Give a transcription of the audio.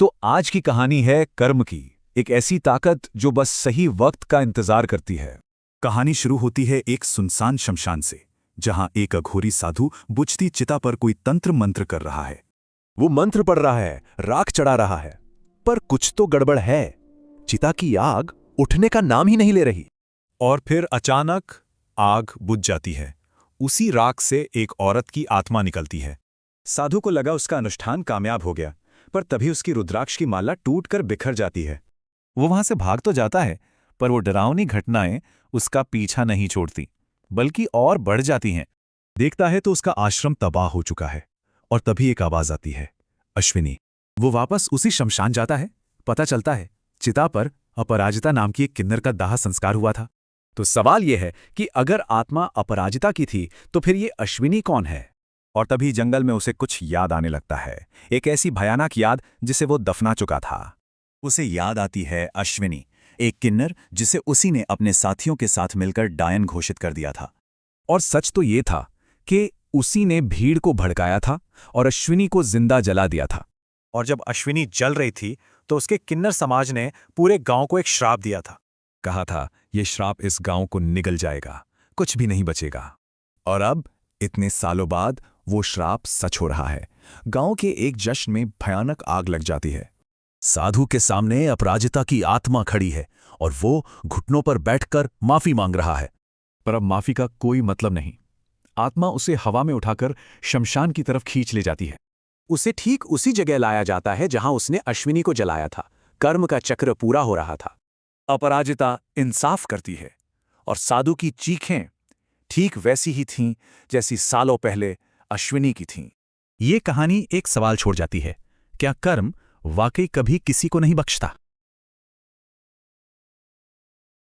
तो आज की कहानी है कर्म की, एक ऐसी ताकत जो बस सही वक्त का इंतजार करती है। कहानी शुरू होती है एक सुनसान शमशान से, जहां एक अघोरी साधु बुझती चिता पर कोई तंत्र मंत्र कर रहा है। वो मंत्र पढ़ रहा है, राख चढ़ा रहा है, पर कुछ तो गड़बड़ है। चिता की आग उठने का नाम ही नहीं ले रही। और फिर अचानक आग बुझ जाती है। उसी राख से एक औरत की आत्मा निकलती है। साधु को लगा उसका अनुष्ठान कामयाब हो गया, पर तभी उसकी रुद्राक्ष की माला टूटकर बिखर जाती है। वो वहां से भाग तो जाता है, पर वो डरावनी घटनाएं उसका पीछा नहीं छोड़ती, बल्कि और बढ़ जाती हैं। देखता है तो उसका आश्रम तबाह हो चुका है। और तभी एक आवाज आती है, अश्विनी। वो वापस उसी शमशान जाता है। पता चलता है चिता पर अपराजिता नाम की एक किन्नर का दाह संस्कार हुआ था। तो सवाल यह है कि अगर आत्मा अपराजिता की थी तो फिर ये अश्विनी कौन है? और तभी जंगल में उसे कुछ याद आने लगता है, एक ऐसी भयानक याद जिसे वो दफना चुका था। उसे याद आती है अश्विनी, एक किन्नर जिसे उसी ने अपने साथियों के साथ मिलकर डायन घोषित कर दिया था। और सच तो ये था कि उसी ने भीड़ को भड़काया था और अश्विनी को जिंदा जला दिया था। और जब अश्विनी जल रही थी तो उसके किन्नर समाज ने पूरे गांव को एक श्राप दिया था। कहा था, ये श्राप इस गांव को निगल जाएगा, कुछ भी नहीं बचेगा। और अब इतने सालों बाद वो श्राप सच हो रहा है। गांव के एक जश्न में भयानक आग लग जाती है। साधु के सामने अपराजिता की आत्मा खड़ी है और वो घुटनों पर बैठकर माफी मांग रहा है। पर अब माफी का कोई मतलब नहीं। आत्मा उसे हवा में उठाकर शमशान की तरफ खींच ले जाती है। उसे ठीक उसी जगह लाया जाता है जहां उसने अश्विनी को जलाया था। कर्म का चक्र पूरा हो रहा था। अपराजिता इंसाफ करती है और साधु की चीखें ठीक वैसी ही थीं जैसी सालों पहले अश्विनी की थीं। ये कहानी एक सवाल छोड़ जाती है, क्या कर्म वाकई कभी किसी को नहीं बख्शता?